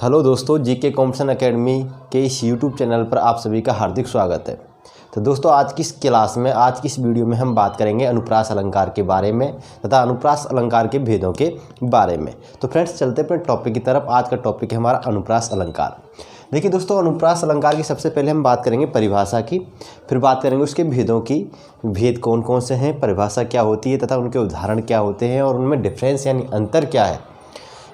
Hello दोस्तों, GK competition academy के इस यूट्यूब चैनल पर आप सभी का हार्दिक स्वागत है। तो दोस्तों, आज की इस क्लास में, आज की इस वीडियो में हम बात करेंगे अनुप्रास अलंकार के बारे में तथा अनुप्रास अलंकार के भेदों के बारे में। तो फ्रेंड्स, चलते अपने टॉपिक की तरफ। आज का टॉपिक है हमारा अनुप्रास अलंकार। देखिए दोस्तों, अनुप्रास अलंकार की सबसे पहले हम बात करेंगे परिभाषा की, फिर बात करेंगे उसके भेदों की। भेद कौन कौन से हैं, परिभाषा क्या होती है तथा उनके उदाहरण क्या होते हैं और उनमें डिफरेंस यानी अंतर क्या है।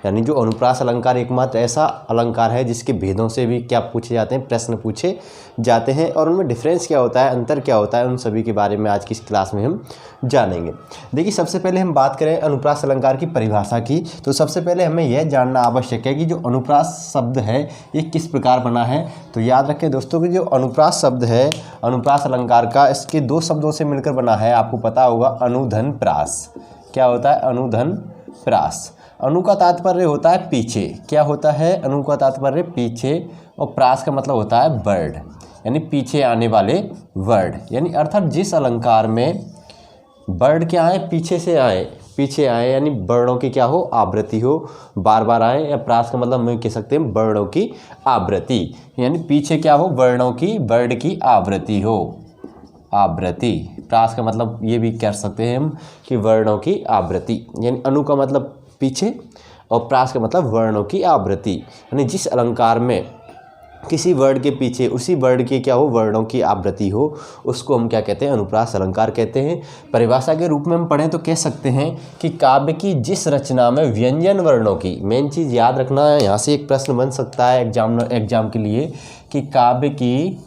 यानी जो अनुप्रास अलंकार एकमात्र ऐसा अलंकार है जिसके भेदों से भी क्या पूछे जाते हैं, प्रश्न पूछे जाते हैं और उनमें डिफरेंस क्या होता है, अंतर क्या होता है, उन सभी के बारे में आज की इस क्लास में हम जानेंगे। देखिए, सबसे पहले हम बात करें अनुप्रास अलंकार की परिभाषा की, तो सबसे पहले हमें यह जानना आवश्यक है कि जो अनुप्रास शब्द है ये किस प्रकार बना है। तो याद रखें दोस्तों कि जो अनुप्रास शब्द है अनुप्रास अलंकार का, इसके दो शब्दों से मिलकर बना है। आपको पता होगा अनुधन प्रास। क्या होता है? अनुधन प्रास। अनु का तात्पर्य होता है पीछे। क्या होता है? अनु का तात्पर्य पीछे, और प्रास का मतलब होता है वर्ड, यानी पीछे आने वाले वर्ड। यानी अर्थात जिस अलंकार में वर्ड क्या आए, पीछे से आए, पीछे आए, यानी वर्णों की क्या हो, आवृत्ति हो, बार बार आए। या प्रास का मतलब हम कह सकते हैं वर्णों की आवृत्ति, यानी पीछे क्या हो, वर्णों की, वर्ड की आवृत्ति हो, आवृत्ति। प्रास का मतलब ये भी कह सकते हैं हम कि वर्णों की आवृत्ति। यानी अनु का मतलब पीछे और प्रास का मतलब वर्णों की आवृत्ति। यानी जिस अलंकार में किसी वर्ड के पीछे उसी वर्ड की क्या हो, वर्णों की आवृत्ति हो, उसको हम क्या कहते हैं, अनुप्रास अलंकार कहते हैं। परिभाषा के रूप में हम पढ़ें तो कह सकते हैं कि काव्य की जिस रचना में व्यंजन वर्णों की, मेन चीज़ याद रखना है, यहाँ से एक प्रश्न बन सकता है एग्जाम के लिए कि काव्य की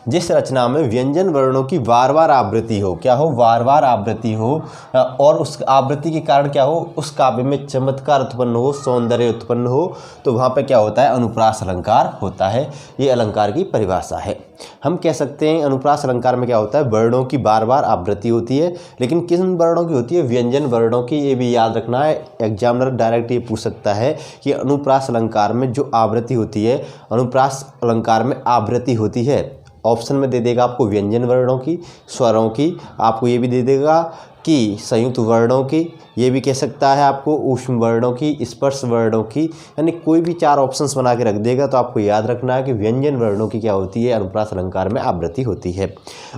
जिस रचना में व्यंजन वर्णों की बार बार आवृत्ति हो, क्या हो, बार बार आवृत्ति हो, और उस आवृत्ति के कारण क्या हो, उस काव्य में चमत्कार उत्पन्न हो, सौंदर्य उत्पन्न हो, तो वहाँ पे क्या होता है, अनुप्रास अलंकार होता है। ये अलंकार की परिभाषा है। हम कह सकते हैं अनुप्रास अलंकार में क्या होता है, वर्णों की बार बार आवृत्ति होती है, लेकिन किन वर्णों की होती है, व्यंजन वर्णों की। ये भी याद रखना है, एग्जामिनर डायरेक्ट ये पूछ सकता है कि अनुप्रास अलंकार में जो आवृत्ति होती है, अनुप्रास अलंकार में आवृत्ति होती है। ऑप्शन में दे देगा आपको व्यंजन वर्णों की, स्वरों की, आपको ये भी दे देगा कि संयुक्त वर्णों की, ये भी कह सकता है आपको ऊष्म वर्णों की, स्पर्श वर्णों की, यानी कोई भी चार ऑप्शंस बना के रख देगा। तो आपको याद रखना है कि व्यंजन वर्णों की क्या होती है, अनुप्रास अलंकार में आवृत्ति होती है।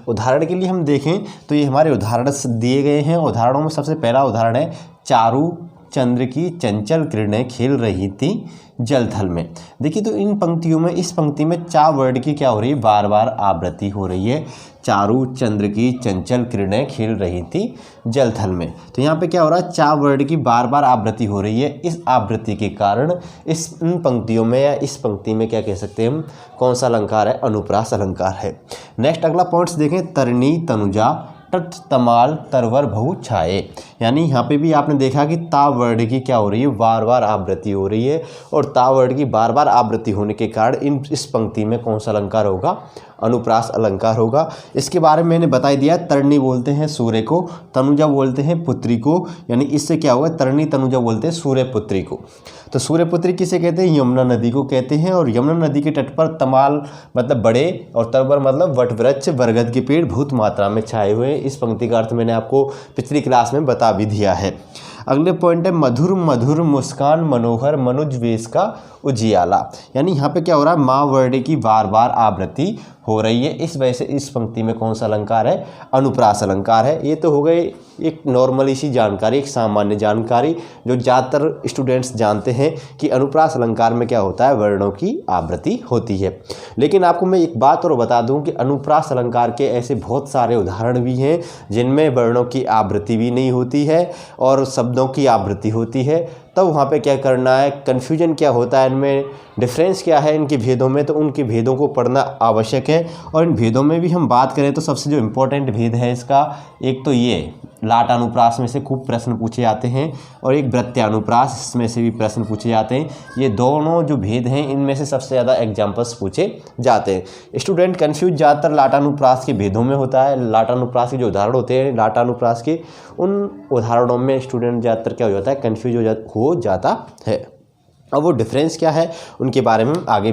उदाहरण के लिए हम देखें तो ये हमारे उदाहरण दिए गए हैं। उदाहरणों में सबसे पहला उदाहरण है, चारू चंद्र की चंचल किरणें खेल रही थी जलथल में। देखिए, तो इन पंक्तियों में, इस पंक्ति में चा वर्ड की क्या हो रही है, बार बार आवृत्ति हो रही है। चारू चंद्र की चंचल किरणें खेल रही थी जलथल में। तो यहाँ पे क्या हो रहा है, चा वर्ड की बार बार आवृत्ति हो रही है। इस आवृत्ति के कारण इन पंक्तियों में या इस पंक्ति में क्या कह सकते हैं हम, कौन सा अलंकार है, अनुप्रास अलंकार है। नेक्स्ट अगला पॉइंट्स देखें, तरनी तनुजा तट तमाल तरवर बहु छाए। यानी यहाँ पे भी आपने देखा कि ता वर्ड की क्या हो रही है, बार बार आवृत्ति हो रही है, और ता वर्ड की बार बार आवृत्ति होने के कारण इस पंक्ति में कौन सा अलंकार होगा, अनुप्रास अलंकार होगा। इसके बारे में मैंने बता ही दिया। तरणी बोलते हैं सूर्य को, तनुजा बोलते हैं पुत्री को, यानी इससे क्या हुआ, तरणी तनुजा बोलते हैं सूर्य पुत्री को। तो सूर्य पुत्री किसे कहते हैं, यमुना नदी को कहते हैं। और यमुना नदी के तट पर तमाल मतलब बड़े, और तरवर मतलब वट वृक्ष, बरगद के पेड़ बहुत मात्रा में छाए हुए हैं। इस पंक्ति का अर्थ मैंने आपको पिछली क्लास में बता भी दिया है। अगले पॉइंट है, मधुर मधुर मुस्कान मनोहर मनुज वेश का उजियाला। यानी यहाँ पे क्या हो रहा है, माँ वर्ड की बार बार आवृत्ति हो रही है। इस वजह से इस पंक्ति में कौन सा अलंकार है, अनुप्रास अलंकार है। ये तो हो गई एक नॉर्मली सी जानकारी, एक सामान्य जानकारी जो ज़्यादातर स्टूडेंट्स जानते हैं कि अनुप्रास अलंकार में क्या होता है, वर्णों की आवृत्ति होती है। लेकिन आपको मैं एक बात और बता दूं कि अनुप्रास अलंकार के ऐसे बहुत सारे उदाहरण भी हैं जिनमें वर्णों की आवृत्ति भी नहीं होती है और शब्दों की आवृत्ति होती है। तब वहाँ पे क्या करना है, कन्फ्यूजन क्या होता है इनमें, डिफरेंस क्या है इनके भेदों में, तो उनके भेदों को पढ़ना आवश्यक है। और इन भेदों में भी हम बात करें तो सबसे जो इम्पोर्टेंट भेद है इसका, एक तो ये लाटानुप्रास में से खूब प्रश्न पूछे जाते हैं, और एक वृत्त्यानुप्रास, इसमें से भी प्रश्न पूछे जाते हैं। ये दोनों जो भेद हैं इनमें से सबसे ज़्यादा एग्जाम्पल्स पूछे जाते हैं। स्टूडेंट कन्फ्यूज ज़्यादातर लाटानुप्रास के भेदों में होता है। लाटानुप्रास के जो उदाहरण होते हैं लाटानुप्रास के, उन उदाहरणों में स्टूडेंट ज़्यादातर क्या हो जाता है, कन्फ्यूज हो जाता है। अब वो डिफरेंस क्या है उनके बारे में हम आगे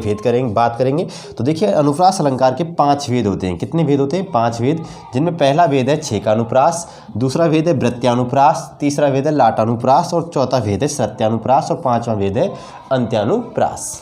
बात करेंगे। तो देखिए अनुप्रास अलंकार के 5 भेद होते हैं। कितने भेद होते हैं? 5 भेद, जिनमें पहला भेद है छेकानुप्रास, दूसरा भेद है वृत्त्यानुप्रास, तीसरा भेद है लाटानुप्रास और चौथा भेद है श्रुत्यानुप्रास और 5वां भेद है अंत्यानुप्रास।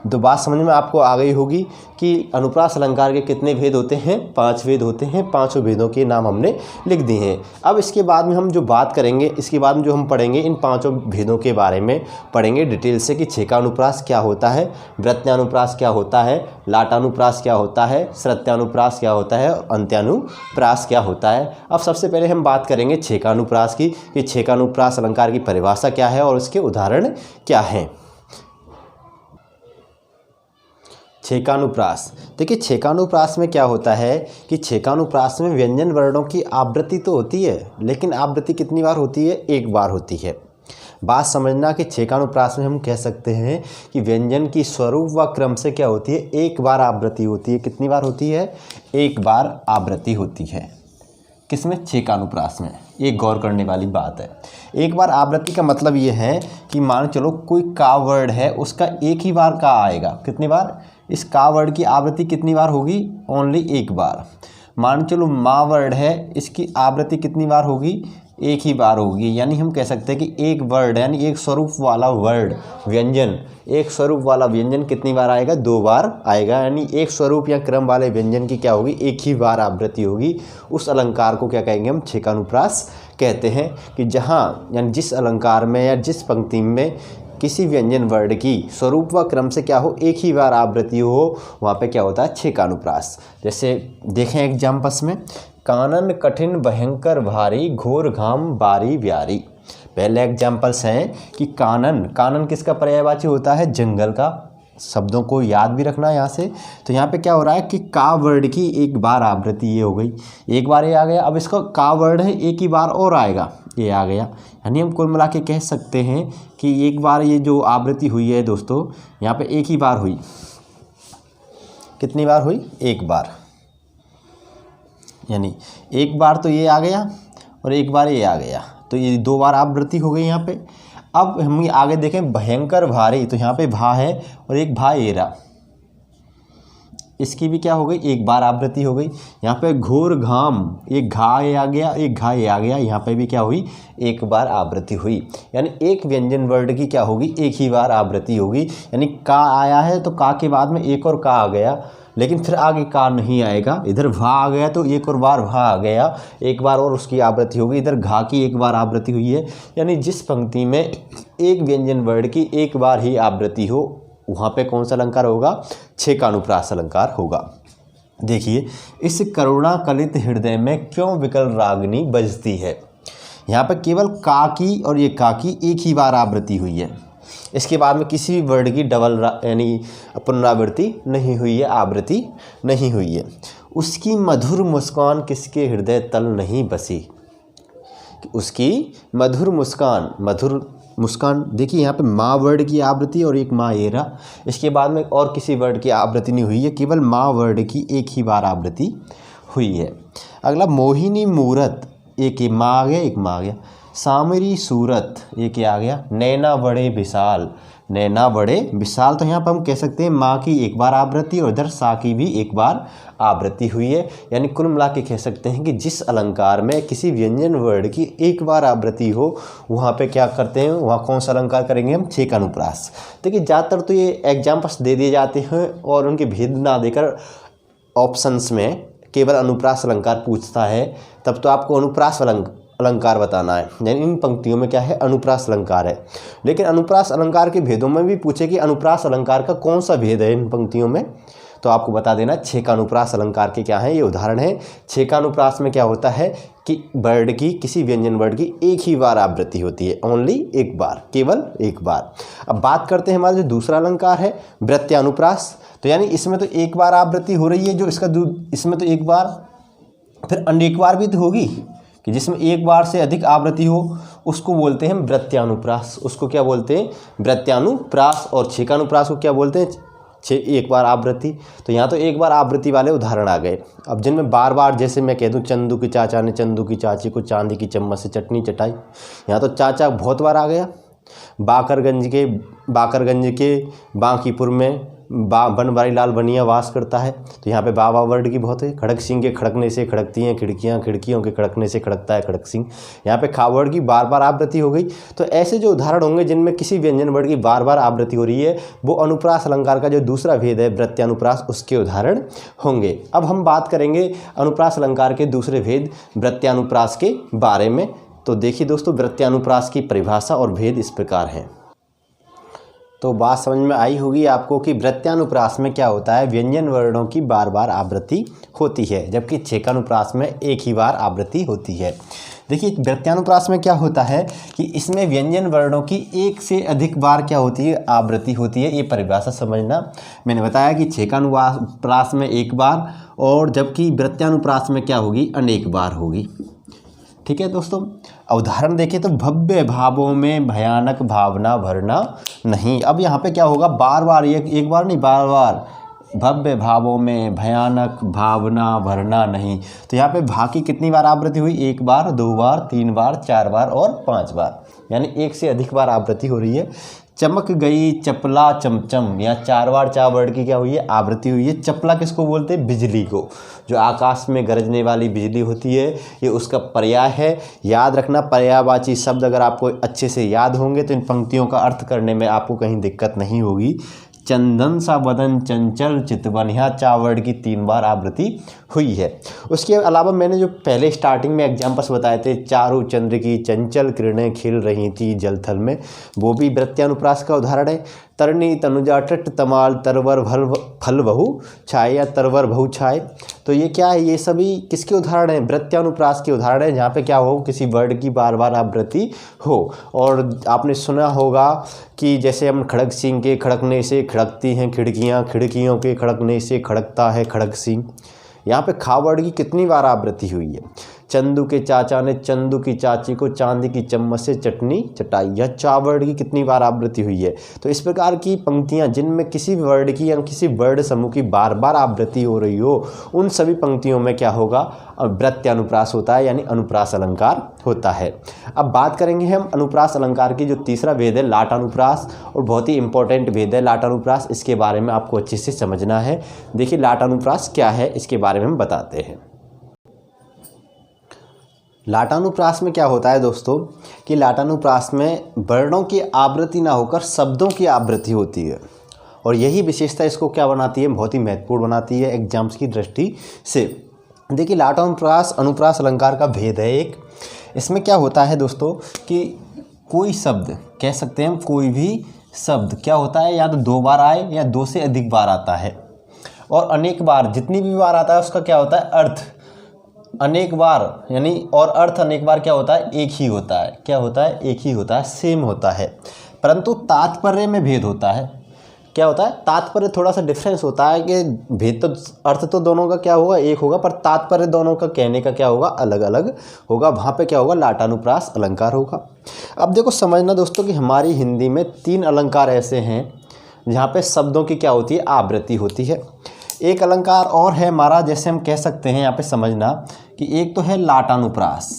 तो बात समझ में आपको आ गई होगी कि अनुप्रास अलंकार के कितने भेद होते हैं? 5 भेद होते हैं। 5 भेदों के नाम हमने लिख दिए हैं। अब इसके बाद में हम जो बात करेंगे, इसके बाद में जो हम पढ़ेंगे इन 5 भेदों के बारे में पढ़ेंगे डिटेल से कि छेकानुप्रास क्या होता है, वृत्त्यानुप्रास क्या होता है, लाटानुप्रास क्या होता है, श्रुत्यानुप्रास क्या होता है और अंत्यानुप्रास क्या होता है। अब सबसे पहले हम बात करेंगे छेकानुप्रास की कि छेकानुप्रास अलंकार की परिभाषा क्या है और उसके उदाहरण क्या हैं। छेकानुप्रास, देखिए छेकानुप्रास में क्या होता है कि छेकानुप्रास में व्यंजन वर्णों की आवृत्ति तो होती है, लेकिन आवृत्ति कितनी बार होती है? एक बार होती है। बात समझना कि छेकानुप्रास में हम कह सकते हैं कि व्यंजन की स्वरूप व क्रम से क्या होती है? एक बार आवृत्ति होती है। कितनी बार होती है? एक बार आवृत्ति होती है। किसमें? छेकानुप्रास में। एक गौर करने वाली बात है। एक बार आवृत्ति का मतलब ये है कि मान चलो कोई का वर्ड है, उसका एक ही बार का आएगा। कितनी बार? इस का वर्ड की आवृत्ति कितनी बार होगी? ओनली एक बार। मान चलो माँ वर्ड है, इसकी आवृत्ति कितनी बार होगी? एक ही बार होगी। यानी हम कह सकते हैं कि एक वर्ड यानी एक स्वरूप वाला वर्ड व्यंजन, एक स्वरूप वाला व्यंजन कितनी बार आएगा? 2 बार आएगा। यानी एक स्वरूप या क्रम वाले व्यंजन की क्या होगी? एक ही बार आवृत्ति होगी। उस अलंकार को क्या कहेंगे हम? छेकानुप्रास कहते हैं। कि जहाँ यानी जिस अलंकार में या जिस पंक्ति में किसी व्यंजन वर्ड की स्वरूप व क्रम से क्या हो? एक ही बार आवृत्ति हो, वहाँ पे क्या होता है? छेकानुप्रास। जैसे देखें एग्जाम्पल्स में, कानन कठिन भयंकर भारी घोर घाम बारी ब्यारी। पहले एग्जाम्पल्स हैं कि कानन, कानन किसका पर्यायवाची होता है? जंगल का। शब्दों को याद भी रखना यहाँ से। तो यहाँ पे क्या हो रहा है कि का वर्ड की एक बार आवृत्ति ये हो गई, एक बार ये आ गया। अब इसका का वर्ड है, एक ही बार और आएगा, ये आ गया। यानी हम कुल मिला के कह सकते हैं कि एक बार ये जो आवृत्ति हुई है दोस्तों, यहाँ पे एक ही बार हुई। कितनी बार हुई? एक बार। यानी एक बार तो ये आ गया और एक बार ये आ गया, तो ये 2 बार आवृत्ति हो गई यहाँ पे। अब हम आगे देखें भयंकर भारी, तो यहाँ पे भा है और एक भा एरा, इसकी भी क्या हो गई? एक बार आवृत्ति हो गई। यहाँ पे घोर घाम, एक घा ये आ गया, एक घा ये आ गया, यहाँ पे भी क्या हुई? एक बार आवृत्ति हुई। यानी एक व्यंजन वर्ड की क्या होगी? एक ही बार आवृत्ति होगी। यानी का आया है तो का के बाद में एक और का आ गया, लेकिन फिर आगे का नहीं आएगा। इधर भा आ गया तो एक और बार भा आ गया, एक बार और उसकी आवृत्ति होगी। इधर घा की एक बार आवृत्ति हुई है। यानी जिस पंक्ति में एक व्यंजन वर्ड की एक बार ही आवृत्ति हो, वहाँ पे कौन सा अलंकार होगा? छेकानुप्रास अलंकार होगा। देखिए, इस करुणा कलित हृदय में क्यों विकल रागनी बजती है। यहाँ पे केवल का की और ये का की एक ही बार आवृत्ति हुई है। इसके बाद में किसी भी वर्ड की डबल यानी पुनरावृत्ति नहीं हुई है, आवृत्ति नहीं हुई है। उसकी मधुर मुस्कान किसके हृदय तल नहीं बसी। उसकी मधुर मुस्कान, मधुर मुस्कान, देखिए यहाँ पे माँ वर्ड की आवृत्ति और एक माँ एरा। इसके बाद में और किसी वर्ड की आवृत्ति नहीं हुई है, केवल माँ वर्ड की एक ही बार आवृत्ति हुई है। अगला मोहिनी मूरत, एक ये माँ आ गया, एक माँ आ गया। सामरी सूरत, एक ये आ गया। नैना बड़े विशाल, नैना बड़े विशाल, तो यहाँ पर हम कह सकते हैं माँ की एक बार आवृत्ति और इधर सा की भी एक बार आवृत्ति हुई है। यानी कुल मिला के कह सकते हैं कि जिस अलंकार में किसी व्यंजन वर्ड की एक बार आवृत्ति हो, वहाँ पे क्या करते हैं? वहाँ कौन सा अलंकार करेंगे हम? छेकानुप्रास। देखिए ज़्यादातर तो ये एग्जाम्पल्स दे दिए जाते हैं और उनके भेद ना देकर ऑप्शंस में केवल अनुप्रास अलंकार पूछता है, तब तो आपको अनुप्रास अलंकार बताना है। यानी इन पंक्तियों में क्या है? अनुप्रास अलंकार है। लेकिन अनुप्रास अलंकार के भेदों में भी पूछे कि अनुप्रास अलंकार का कौन सा भेद है इन पंक्तियों में, तो आपको बता देना छेकानुप्रास अलंकार के क्या है, ये उदाहरण है। छेकानुप्रास में क्या होता है कि वर्ड की, किसी व्यंजन वर्ड की एक ही बार आवृत्ति होती है, ओनली एक बार, केवल एक बार। अब बात करते हैं हमारा जो दूसरा अलंकार है वृत्त्यानुप्रास। तो यानी इसमें तो एक बार आवृत्ति हो रही है, जो इसका इसमें तो एक बार, फिर अनेक बार भी तो होगी कि जिसमें एक बार से अधिक आवृत्ति हो, उसको बोलते हैं वृत्त्यानुप्रास। उसको क्या बोलते हैं? वृत्त्यानुप्रास। और छेकानुप्रास को क्या बोलते हैं? एक बार आवृत्ति। तो यहाँ तो एक बार आवृत्ति वाले उदाहरण आ गए। अब जिनमें बार बार, जैसे मैं कह दूँ चंदू के चाचा ने चंदू की चाची को चांदी की चम्मच से चटनी चटाई, यहाँ तो चाचा बहुत बार आ गया। बाकरगंज के बांकीपुर में बनवारी लाल बनिया वास करता है। तो यहाँ पे बाबा वर्ड की बहुत है। खड़क सिंह के खड़कने से खड़कती हैं खिड़कियाँ, खिड़कियों के खड़कने से खड़कता है खड़क सिंह। यहाँ पे खा वर्ड की बार बार आवृत्ति हो गई। तो ऐसे जो उदाहरण होंगे जिनमें किसी व्यंजन वर्ड की बार बार आवृत्ति हो रही है, वो अनुप्रास अलंकार का जो दूसरा भेद है वृत्यानुप्रास, उसके उदाहरण होंगे। अब हम बात करेंगे अनुप्रास अलंकार के दूसरे भेद वृत्यानुप्रास के बारे में। तो देखिए दोस्तों, वृत्यानुप्रास की परिभाषा और भेद इस प्रकार हैं। तो बात समझ में आई होगी आपको कि वृत्यानुप्रास में क्या होता है, व्यंजन वर्णों की बार बार आवृत्ति होती है, जबकि छेकानुप्रास में एक ही बार आवृत्ति होती है। देखिए वृत्यानुप्रास में क्या होता है कि इसमें व्यंजन वर्णों की एक से अधिक बार क्या होती है, आवृत्ति होती है। ये परिभाषा समझना। मैंने बताया कि छेकानुप्रास में एक बार, और जबकि वृत्यानुप्रास में क्या होगी, अनेक बार होगी। ठीक है दोस्तों, उदाहरण देखें तो भव्य भावों में भयानक भावना भरना नहीं। अब यहाँ पे क्या होगा, बार बार, एक बार नहीं, बार बार, भव्य भावों में भयानक भावना भरना नहीं। तो यहाँ पे भा की कितनी बार आवृत्ति हुई, एक बार, दो बार, तीन बार, चार बार और पांच बार, यानी एक से अधिक बार आवृत्ति हो रही है। चमक गई चपला चमचम, यहाँ चार बार चा वर्ड की क्या हुई है, आवृत्ति हुई है। चपला किसको बोलते हैं, बिजली को, जो आकाश में गरजने वाली बिजली होती है, ये उसका पर्याय है। याद रखना, पर्यायवाची शब्द अगर आपको अच्छे से याद होंगे तो इन पंक्तियों का अर्थ करने में आपको कहीं दिक्कत नहीं होगी। चंदन सा बदन चंचल चितवन, यहाँ चा वर्ड की तीन बार आवृत्ति हुई है। उसके अलावा मैंने जो पहले स्टार्टिंग में एग्जाम्पल्स बताए थे, चारू चंद्र की चंचल किरणें खिल रही थी जलथल में, वो भी वृत्यानुप्रास का उदाहरण है। तरनी तनुजा टट तमाल तरवर फल बहु छाए, या तरवर बहु छाए, तो ये क्या है, ये सभी किसके उदाहरण हैं, वृत्यानुप्रास के उदाहरण हैं, जहाँ पे क्या हो, किसी वर्ड की बार बार आवृत्ति हो। और आपने सुना होगा कि जैसे हम खड़क सिंह के खड़कने से खड़कती हैं खिड़कियाँ, खिड़कियों के खड़कने से खड़कता है खड़क सिंह, यहाँ पे खा वर्ड की कितनी बार आवृत्ति हुई है। चंदू के चाचा ने चंदू की चाची को चांदी की चम्मच से चटनी चटाई, यह चा वर्ड की कितनी बार आवृत्ति हुई है। तो इस प्रकार की पंक्तियाँ जिनमें किसी वर्ड की या किसी वर्ड समूह की बार बार आवृत्ति हो रही हो, उन सभी पंक्तियों में क्या होगा, वृत्यानुप्रास होता है, यानी अनुप्रास अलंकार होता है। अब बात करेंगे हम अनुप्रास अलंकार की जो तीसरा भेद है लाटानुप्रास, और बहुत ही इंपॉर्टेंट भेद है लाटानुप्रास। इसके बारे में आपको अच्छे से समझना है। देखिए लाटानुप्रास क्या है, इसके बारे में हम बताते हैं। लाटानुप्रास में क्या होता है दोस्तों कि लाटानुप्रास में वर्णों की आवृत्ति ना होकर शब्दों की आवृत्ति होती है, और यही विशेषता इसको क्या बनाती है, बहुत ही महत्वपूर्ण बनाती है एग्जाम्स की दृष्टि से। देखिए लाटानुप्रास अनुप्रास अलंकार का भेद है एक। इसमें क्या होता है दोस्तों कि कोई शब्द, कह सकते हैं हम कोई भी शब्द क्या होता है, या तो दो बार आए या दो से अधिक बार आता है, और अनेक बार, जितनी भी बार आता है उसका क्या होता है, अर्थ अनेक बार, यानी और अर्थ अनेक बार क्या होता है, एक ही होता है। क्या होता है, एक ही होता है, सेम होता है, परंतु तात्पर्य में भेद होता है। क्या होता है, तात्पर्य थोड़ा सा डिफरेंस होता है कि भेद तो, अर्थ तो दोनों का क्या होगा, एक होगा, पर तात्पर्य दोनों का कहने का क्या होगा, अलग अलग होगा। वहाँ पे क्या होगा, लाटानुप्रास अलंकार होगा। अब देखो समझना दोस्तों कि हमारी हिंदी में तीन अलंकार ऐसे हैं जहाँ पे शब्दों की क्या होती है, आवृत्ति होती है। एक अलंकार और है हमारा, जैसे हम कह सकते हैं यहाँ पे समझना कि एक तो है लाटानुप्रास,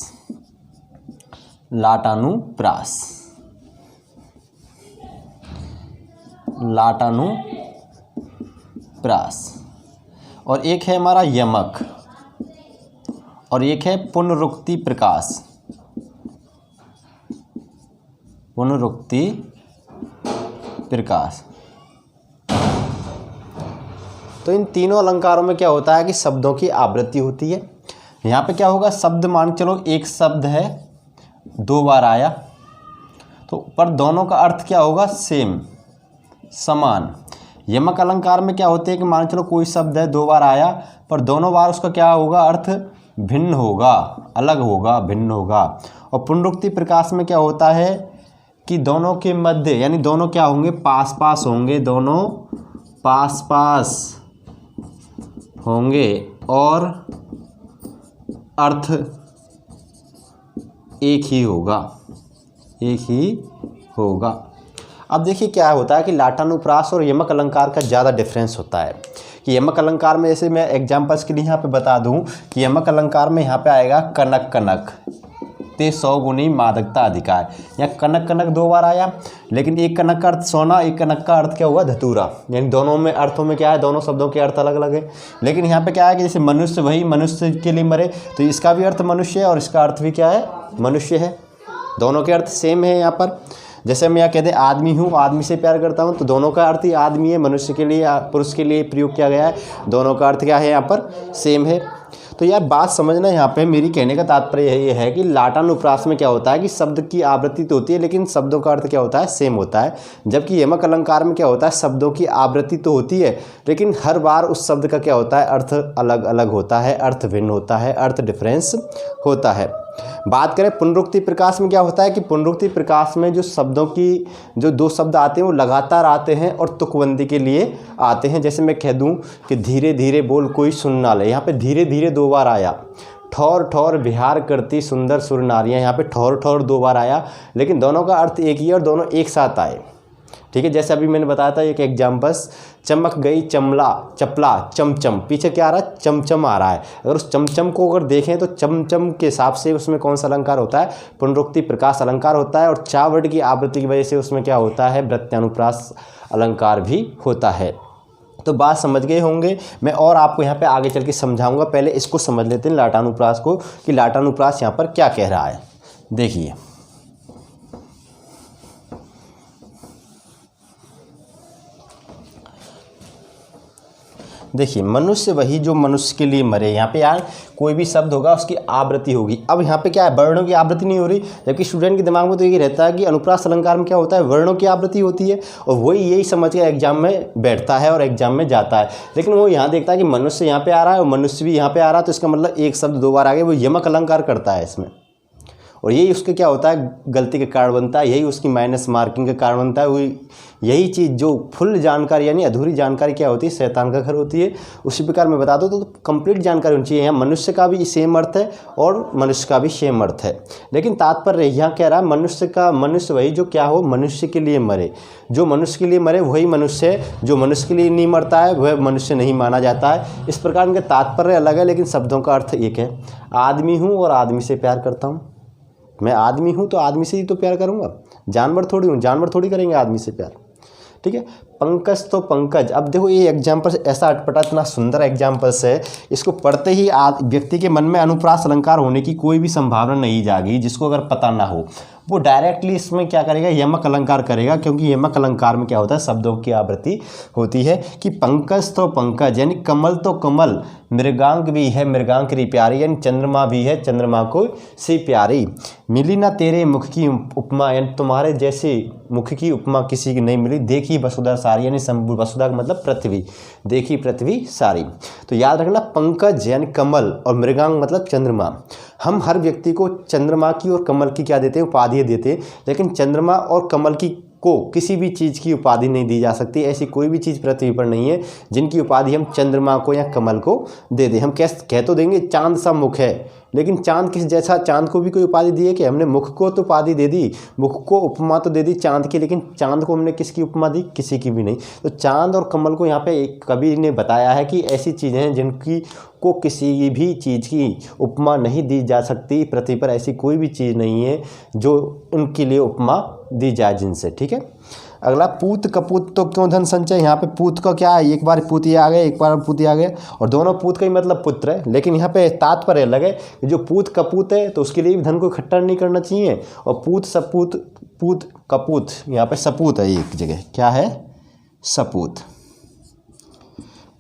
लाटानुप्रास, लाटानुप्रास, और एक है हमारा यमक, और एक है पुनरुक्ति प्रकाश, पुनरुक्ति प्रकाश। तो इन तीनों अलंकारों में क्या होता है कि शब्दों की आवृत्ति होती है। यहाँ पे क्या होगा, शब्द मान चलो एक शब्द है, दो बार आया, तो पर दोनों का अर्थ क्या होगा, सेम, समान। यमक अलंकार में क्या होते हैं कि मान चलो कोई शब्द है, दो बार आया, पर दोनों बार उसका क्या होगा, अर्थ भिन्न होगा, अलग होगा, भिन्न होगा। और पुनरुक्ति प्रकाश में क्या होता है कि दोनों के मध्य, यानी दोनों क्या होंगे, पास पास होंगे, दोनों पास पास होंगे और अर्थ एक ही होगा, एक ही होगा। अब देखिए क्या होता है कि लाटानुप्रास और यमक अलंकार का ज़्यादा डिफरेंस होता है कि यमक अलंकार में, जैसे मैं एग्जांपल्स के लिए यहाँ पे बता दूँ कि यमक अलंकार में यहाँ पे आएगा कनक कनक, ते 100 गुनी मादकता अधिकार। यहाँ कनक कनक 2 बार आया, लेकिन एक कनक का अर्थ सोना, एक कनक का अर्थ क्या हुआ धतूरा, यानी दोनों में अर्थों में क्या है, दोनों शब्दों के अर्थ अलग अलग है। लेकिन यहाँ पे क्या है कि जैसे मनुष्य, वही मनुष्य के लिए मरे, तो इसका भी अर्थ मनुष्य है और इसका अर्थ भी क्या है, मनुष्य है। दोनों के अर्थ सेम है यहाँ पर। जैसे हम यहाँ कहते हैं आदमी हूँ, आदमी से प्यार करता हूँ, तो दोनों का अर्थ ही आदमी है, मनुष्य के लिए पुरुष के लिए प्रयोग किया गया है, दोनों का अर्थ क्या है यहाँ पर, सेम है। तो यार बात समझना, यहाँ पे मेरी कहने का तात्पर्य ये है कि लाटानुप्रास में क्या होता है कि शब्द की आवृत्ति तो होती है, लेकिन शब्दों का अर्थ क्या होता है, सेम होता है। जबकि यमक अलंकार में क्या होता है, शब्दों की आवृत्ति तो होती है, लेकिन हर बार उस शब्द का क्या होता है, अर्थ अलग अलग होता है, अर्थ भिन्न होता है, अर्थ डिफरेंस होता है। बात करें पुनरुक्ति प्रकाश में, क्या होता है कि पुनरुक्ति प्रकाश में जो शब्दों की जो 2 शब्द आते हैं वो लगातार आते हैं और तुकबंदी के लिए आते हैं। जैसे मैं कह दूं कि धीरे धीरे बोल कोई सुन ना ले, यहाँ पे धीरे धीरे 2 बार आया। ठौर ठौर बिहार करती सुंदर सुर नारियाँ, यहाँ पे ठौर ठौर 2 बार आया, लेकिन दोनों का अर्थ एक ही है और दोनों एक साथ आए। ठीक है, जैसे अभी मैंने बताया था एक एग्जाम्पल्स, चमक गई चमला चपला चमचम, पीछे क्या आ रहा है, चमचम आ रहा है। अगर उस चमचम को अगर देखें तो चमचम के हिसाब से उसमें कौन सा अलंकार होता है, पुनरुक्ति प्रकाश अलंकार होता है, और चा वर्ड की आवृत्ति की वजह से उसमें क्या होता है, प्रत्यानुप्रास अलंकार भी होता है। तो बात समझ गए होंगे। मैं और आपको यहाँ पे आगे चल के समझाऊंगा, पहले इसको समझ लेते हैं लाटानुप्रास को, कि लाटानुप्रास यहाँ पर क्या कह रहा है। देखिए देखिए, मनुष्य वही जो मनुष्य के लिए मरे, यहाँ पे यार कोई भी शब्द होगा उसकी आवृत्ति होगी। अब यहाँ पे क्या है, वर्णों की आवृत्ति नहीं हो रही, जबकि स्टूडेंट के दिमाग में तो ये रहता है कि अनुप्रास अलंकार में क्या होता है, वर्णों की आवृत्ति होती है, और वही यही समझ के एग्जाम में बैठता है और एग्जाम में जाता है। लेकिन वो यहाँ देखता है कि मनुष्य यहाँ पे आ रहा है और मनुष्य भी यहाँ पे आ रहा है, तो इसका मतलब एक शब्द 2 बार आ गया, वो यमक अलंकार करता है इसमें, और यही उसके क्या होता है, गलती का कारण बनता है, यही उसकी माइनस मार्किंग का कारण बनता है। वही यही चीज़ जो फुल जानकारी यानी अधूरी जानकारी क्या होती है, शैतान का घर होती है। उसी प्रकार मैं बता दूं तो कंप्लीट जानकारी होनी चाहिए। यहाँ मनुष्य का भी सेम अर्थ है और मनुष्य का भी सेम अर्थ है, लेकिन तात्पर्य यहाँ कह रहा है मनुष्य वही जो क्या हो, मनुष्य के लिए मरे। जो मनुष्य के लिए मरे वही मनुष्य है, जो मनुष्य के लिए नहीं मरता है वह मनुष्य नहीं माना जाता है। इस प्रकार इनका तात्पर्य अलग है, लेकिन शब्दों का अर्थ एक है। आदमी हूँ और आदमी से प्यार करता हूँ, मैं आदमी हूँ तो आदमी से ही तो प्यार करूँगा, जानवर थोड़ी हूँ, जानवर थोड़ी करेंगे आदमी से प्यार। ठीक है, पंकज तो पंकज। अब देखो ये एग्जाम्पल ऐसा अटपटा इतना सुंदर एग्जाम्पल्स है, इसको पढ़ते ही व्यक्ति के मन में अनुप्रास अलंकार होने की कोई भी संभावना नहीं जागी। जिसको अगर पता ना हो वो डायरेक्टली इसमें क्या करेगा, यमक अलंकार करेगा, क्योंकि यमक अलंकार में क्या होता है, शब्दों की आवृत्ति होती है। कि पंकज तो पंकज यानी कमल तो कमल, मृगांक भी है मृगांक री प्यारी, यानी चंद्रमा भी है चंद्रमा को सी प्यारी। मिली ना तेरे मुख की उपमा, यानी तुम्हारे जैसे मुख की उपमा किसी की नहीं मिली। देखी वसुधा सारी, यानी वसुधा का मतलब पृथ्वी, देखी पृथ्वी सारी। तो याद रखना, पंकज यानी कमल और मृगांक मतलब चंद्रमा। हम हर व्यक्ति को चंद्रमा की और कमल की क्या देते हैं, उपाधि देते हैं, लेकिन चंद्रमा और कमल की को किसी भी चीज़ की उपाधि नहीं दी जा सकती। ऐसी कोई भी चीज़ पृथ्वी पर नहीं है जिनकी उपाधि हम चंद्रमा को या कमल को दे दें। हम कह तो देंगे चांद सा मुख है, लेकिन चांद किस जैसा, चांद को भी कोई उपाधि दी है कि हमने मुख को तो उपाधि दे दी, मुख को उपमा तो दे दी चांद की, लेकिन चांद को हमने किसकी उपमा दी, किसी की भी नहीं। तो चांद और कमल को यहाँ पे एक कवि ने बताया है कि ऐसी चीज़ें हैं जिनकी को किसी भी चीज़ की उपमा नहीं दी जा सकती। पृथ्वी पर ऐसी कोई भी चीज़ नहीं है जो उनके लिए उपमा दी जाए जिनसे। ठीक है, अगला पूत कपूत तो क्यों धन संचय। यहाँ पे पूत का क्या है, एक बार पूत ये आ गया, एक बार पूत ये आ गया, और दोनों पूत का ही मतलब पुत्र है, लेकिन यहाँ पे तात्पर्य अलग है। जो पूत कपूत है तो उसके लिए भी धन को इकट्ठा नहीं करना चाहिए, और पूत सपूत, पूत कपूत, यहाँ पे सपूत है एक जगह, क्या है सपूत।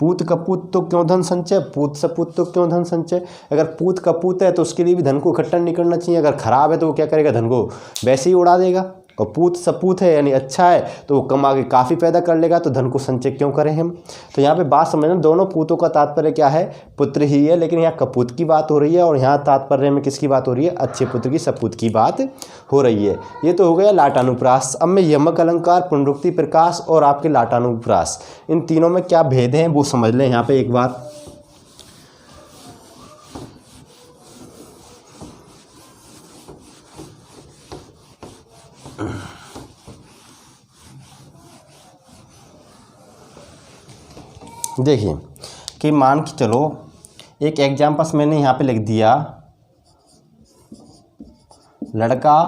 पूत कपूत तो क्यों धन संचय, पूत सपूत तो क्यों धन संचय। अगर पूत कपूत है तो उसके लिए भी धन को इकट्ठा नहीं करना चाहिए। अगर खराब है तो वो क्या करेगा, धन को वैसे ही उड़ा देगा। और पूत सपूत है यानी अच्छा है तो वो कमा के काफ़ी पैदा कर लेगा, तो धन को संचय क्यों करें हम। तो यहाँ पे बात समझना, दोनों पूतों का तात्पर्य क्या है, पुत्र ही है, लेकिन यहाँ कपूत की बात हो रही है, और यहाँ तात्पर्य में किसकी बात हो रही है, अच्छे पुत्र की सपूत की बात हो रही है। ये तो हो गया लाटानुप्रास। अब मैं यमक अलंकार, पुनरुक्ति प्रकाश और आपके लाटानुप्रास, इन तीनों में क्या भेद हैं वो समझ लें यहाँ पे एक बार। देखिए कि मान के चलो एक एग्जाम्पल्स मैंने यहाँ पे लिख दिया, लड़का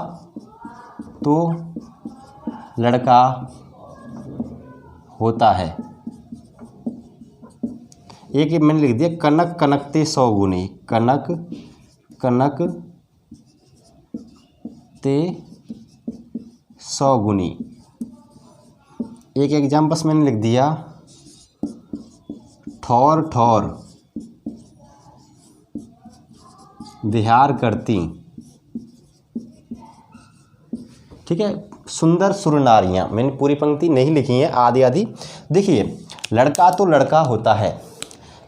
तो लड़का होता है। एक मैंने लिख दिया कनक कनकते 100 गुनी, कनक कनक ते 100 गुनी। एक एग्जाम्पल मैंने लिख दिया ठौर ठौर विहार करती। ठीक है, सुंदर सुर नारियाँ, मैंने पूरी पंक्ति नहीं लिखी है, आधी आधी। देखिए लड़का तो लड़का होता है,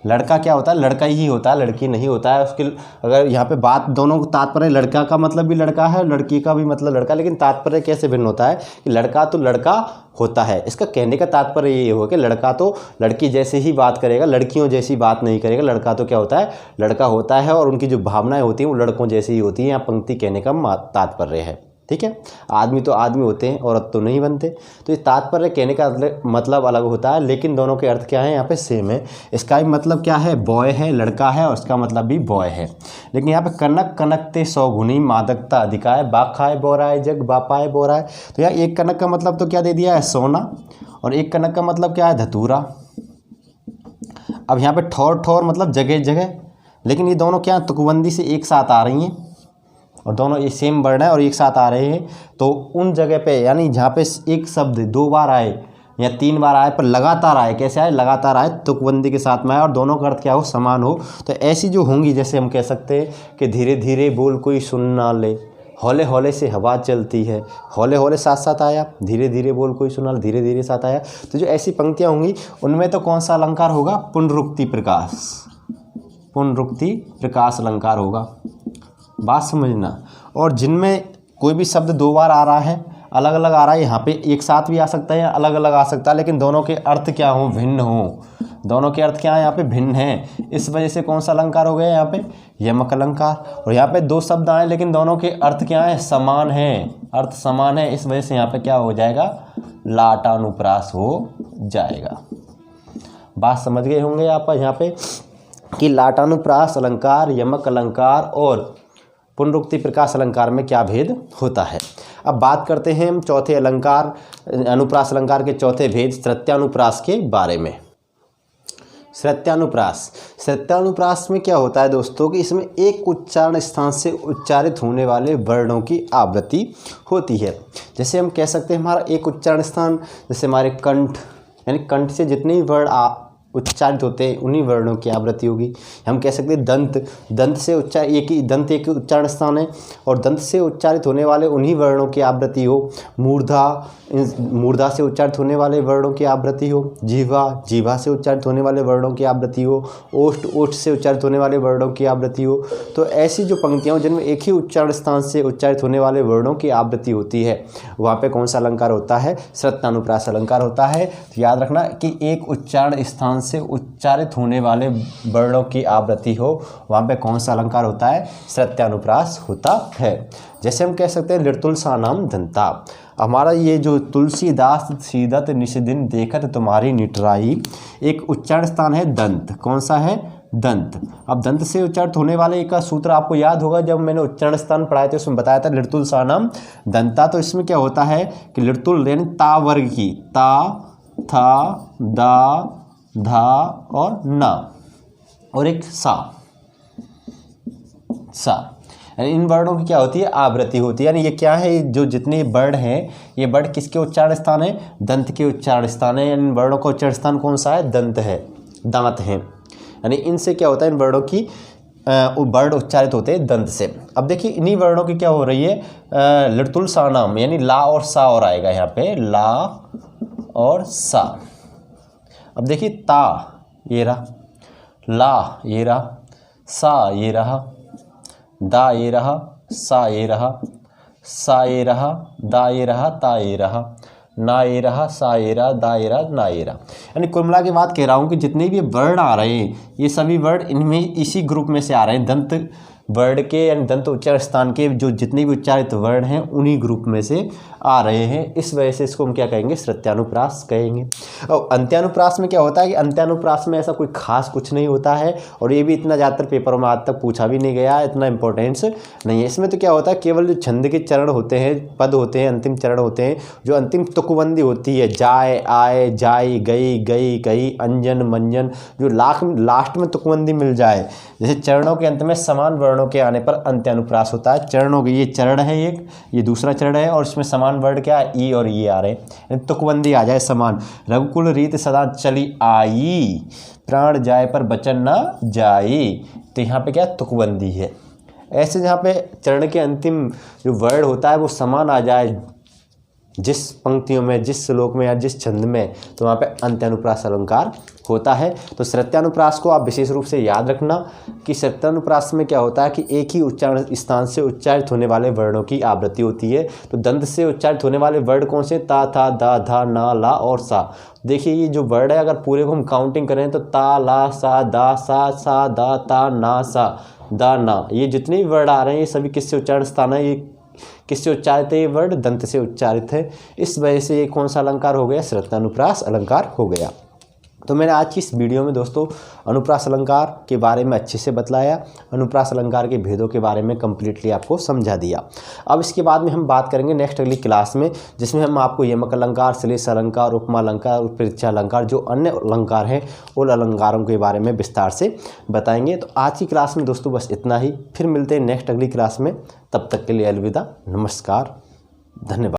लड़का क्या होता है, लड़का ही होता है, लड़की नहीं होता है। उसके अगर यहाँ पे बात दोनों को तात्पर्य, लड़का का मतलब भी लड़का है, लड़की का भी मतलब लड़का, लेकिन तात्पर्य कैसे भिन्न होता है कि लड़का तो लड़का होता है। इसका कहने का तात्पर्य ये हो कि लड़का तो लड़की जैसे ही बात करेगा, लड़कियों जैसी बात नहीं करेगा। लड़का तो क्या होता है, लड़का होता है, और उनकी जो भावनाएं होती हैं वो लड़कों जैसी ही होती हैं। यहाँ पंक्ति कहने का तात्पर्य है। ठीक है, आदमी तो आदमी होते हैं, औरत तो नहीं बनते। तो ये तात्पर्य कहने का मतलब अलग होता है, लेकिन दोनों के अर्थ क्या है यहाँ पे सेम है। इसका भी मतलब क्या है, बॉय है, लड़का है, और इसका मतलब भी बॉय है। लेकिन यहाँ पे कनक कनकते 100 गुनी, मादकता अधिका है, बा खाए बोराए जग बापाए बोराए। तो यहाँ एक कनक का मतलब तो क्या दे दिया है, सोना, और एक कनक का मतलब क्या है, धतूरा। अब यहाँ पे ठौर ठौर मतलब जगह जगह, लेकिन ये दोनों क्या तुकबंदी से एक साथ आ रही हैं, और दोनों ये सेम वर्ड है और एक साथ आ रहे हैं। तो उन जगह पे, यानी जहाँ पे एक शब्द 2 बार आए या 3 बार आए पर लगातार आए, कैसे आए, लगातार आए, तुकबंदी के साथ में आए, और दोनों का अर्थ क्या हो, समान हो, तो ऐसी जो होंगी, जैसे हम कह सकते हैं कि धीरे धीरे बोल कोई सुन ना ले, हौले हौले से हवा चलती है, हौले हौले साथ साथ आया, धीरे धीरे बोल कोई सुना, धीरे धीरे साथ आया। तो जो ऐसी पंक्तियाँ होंगी उनमें तो कौन सा अलंकार होगा, पुनरुक्ति प्रकाश, पुनरुक्ति प्रकाश अलंकार होगा। बात समझना। और जिनमें कोई भी शब्द 2 बार आ रहा है, अलग अलग आ रहा है, यहाँ पे एक साथ भी आ सकता है या अलग अलग आ सकता है, लेकिन दोनों के अर्थ क्या हो, भिन्न हो। दोनों के अर्थ क्या है, यहाँ पे भिन्न हैं। इस वजह से कौन सा अलंकार हो गया यहाँ पे, यमक अलंकार। और यहाँ पे 2 शब्द आए लेकिन दोनों के अर्थ क्या है, समान हैं, अर्थ समान है। इस वजह से यहाँ पे क्या हो जाएगा, लाटानुप्रास हो जाएगा। बात समझ गए होंगे आप यहाँ पे कि लाटानुप्रास अलंकार, यमक अलंकार और पुनरुक्ति प्रकाश अलंकार में क्या भेद होता है। अब बात करते हैं हम चौथे अलंकार, अनुप्रास अलंकार के चौथे भेद, श्रुत्यानुप्रास के बारे में। श्रुत्यानुप्रास, श्रुत्यानुप्रास में क्या होता है दोस्तों कि इसमें एक उच्चारण स्थान से उच्चारित होने वाले वर्णों की आवृत्ति होती है। जैसे हम कह सकते हैं हमारा एक उच्चारण स्थान, जैसे हमारे कंठ, यानी कंठ से जितने भी वर्ण उच्चारित होते हैं उन्हीं वर्णों की आवृत्ति होगी। हम कह सकते हैं दंत, दंत से एक ही उच्चारण स्थान है, और दंत से उच्चारित होने वाले उन्हीं वर्णों की आवृत्ति हो। मूर्धा, मूर्धा से उच्चारित होने वाले वर्णों की आवृत्ति हो। जीवा, जीवा से उच्चारित होने वाले वर्णों की आवृत्ति हो। ओष्ठ, ओष्ठ से उच्चारित होने वाले वर्णों की आवृत्ति हो। तो ऐसी जो पंक्तियाँ जिनमें एक ही उच्चारण स्थान से उच्चारित होने वाले वर्णों की आवृत्ति होती है, वहाँ पे कौन सा अलंकार होता है, श्रुत्यानुप्रास अलंकार होता है। तो याद रखना कि एक उच्चारण स्थान से उच्चारित होने वाले वर्णों की आवृत्ति हो, वहाँ पे कौन सा अलंकार होता है, श्रुत्यानुप्रास होता है। जैसे हम कह सकते हैं लिट्तुलसानाम दंता, हमारा ये जो तुलसीदास सीदत निषदिन देखत तुम्हारी निटराई, एक उच्चारण स्थान है दंत। कौन सा है, दंत। अब दंत से उच्चारित होने वाले का सूत्र आपको याद होगा, जब मैंने उच्चारण स्थान पढ़ाए थे उसमें बताया था लिट्तुलसानाम दंता। तो इसमें क्या होता है कि लिट्तुल यानी ता वर्ग की, ता, था, दा, धा और ना, और एक सा, यानी इन वर्णों की क्या होती है, आवृत्ति होती है। यानी ये क्या है, जो जितने वर्ण हैं ये वर्ण किसके उच्चारण स्थान है, दंत के उच्चारण स्थान है। इन वर्णों का उच्चारण स्थान कौन सा है, दंत है, दांत हैं। यानी इनसे क्या होता है, इन वर्णों की वर्ण उच्चारित होते हैं दंत से। अब देखिए इन्हीं वर्णों की क्या हो रही है, लिट्तुलसानाम, यानी ला और सा और आएगा यहाँ पे, ला और सा। अब देखिए ता ये रहा, ला ये रहा, सा ये रहा, दा ये रहा, सा ये रहा, सा ये रहा, दा ये रहा, ता ये रहा, ना ये रहा, सा ये रहा, दा ये रहा, ना ये रहा। यानी कुल मिला के बात कह रहा हूँ कि जितने भी वर्ण आ रहे हैं ये सभी वर्ण इनमें इसी ग्रुप में से आ रहे हैं, दंत वर्ड के यानी दंत उच्चारण स्थान के जो जितने भी उच्चारित वर्ड हैं उन्हीं ग्रुप में से आ रहे हैं। इस वजह से इसको हम क्या कहेंगे, श्रुत्यानुप्रास कहेंगे। और अंत्यानुप्रास में क्या होता है कि अंत्यानुप्रास में ऐसा कोई खास कुछ नहीं होता है, और ये भी इतना ज़्यादातर पेपरों में आज तक पूछा भी नहीं गया, इतना इंपॉर्टेंस नहीं है इसमें। तो क्या होता है, केवल जो छंद के चरण होते हैं, पद होते हैं, अंतिम चरण होते हैं, जो अंतिम तुकबंदी होती है, जाए, आए, जाई, गई, गई, कही, अंजन, मंजन, जो लास्ट में तुकबंदी मिल जाए, जैसे चरणों के अंत में समान वर्णों के आने पर अंत्यानुप्रास होता है। चरणों के, ये चरण है एक, ये दूसरा चरण है, और इसमें समान वर्ड क्या है, ई और ये आ रहे हैं, तुकबंदी आ जाए समान। रघुकुल रीत सदा चली आई, प्राण जाए पर बचन ना जाई, तो यहाँ पे क्या तुकबंदी है। ऐसे जहाँ पे चरण के अंतिम जो वर्ड होता है वो समान आ जाए जिस पंक्तियों में, जिस श्लोक में या जिस छंद में, तो वहाँ पे अंत्यानुप्रास अलंकार होता है। तो श्रुत्यानुप्रास को आप विशेष रूप से याद रखना कि श्रुत्यानुप्रास में क्या होता है कि एक ही उच्चारण स्थान से उच्चारित होने वाले वर्णों की आवृत्ति होती है। तो दंत से उच्चारित होने वाले वर्ड कौन से, ता, था, दा, धा, ना, ला और सा। देखिए ये जो वर्ड है, अगर पूरे को हम काउंटिंग करें तो ता, ला, सा, दा, सा, दा, ता, ना, सा, दा, ना, ये जितने भी वर्ड आ रहे हैं ये सभी किससे उच्चारण स्थान है, ये किससे उच्चारित है, ये वर्ड दंत से उच्चारित है। इस वजह से ये कौन सा अलंकार हो गया, श्रुत्यानुप्रास अलंकार हो गया। तो मैंने आज की इस वीडियो में दोस्तों अनुप्रास अलंकार के बारे में अच्छे से बतलाया, अनुप्रास अलंकार के भेदों के बारे में कम्प्लीटली आपको समझा दिया। अब इसके बाद में हम बात करेंगे नेक्स्ट अगली क्लास में, जिसमें हम आपको यमक अलंकार, श्लेष अलंकार, उपमा अलंकार, उत्प्रेक्षा अलंकार, जो अन्य अलंकार हैं उन अलंकारों के बारे में विस्तार से बताएंगे। तो आज की क्लास में दोस्तों बस इतना ही, फिर मिलते हैं नेक्स्ट अगली क्लास में। तब तक के लिए अलविदा, नमस्कार, धन्यवाद।